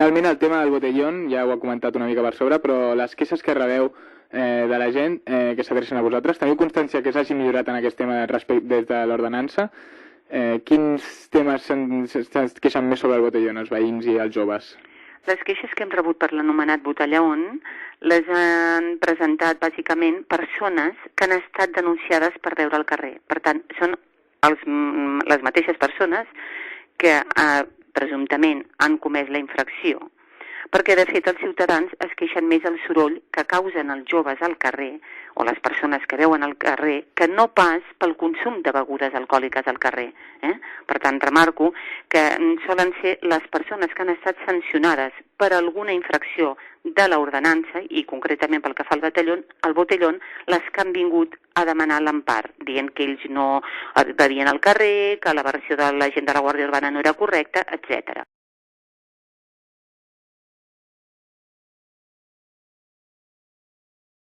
Realment el tema del botellón, ja ho ha comentat una mica per sobre, però les queixes que rebeu de la gent que s'adrecen a vosaltres, teniu constància que s'hagi millorat en aquest tema des de l'ordenança? Quins temes se'n queixen més sobre el botellón, els veïns i els joves? Les queixes que hem rebut per l'anomenat botellón les han presentat bàsicament persones que han estat denunciades per veure al carrer. Per tant, són les mateixes persones que presumptament han comès la infracció, perquè de fet els ciutadans es queixen més del soroll que causen els joves al carrer o les persones que veuen al carrer que no pas pel consum de begudes alcohòliques al carrer. Per tant, remarco que solen ser les persones que han estat sancionades per alguna infracció de l'ordenança i concretament pel que fa al botellón, les que han vingut a demanar l'empar, dient que ells no bevien al carrer, que la versió de la gent de la Guàrdia Urbana no era correcta, etc.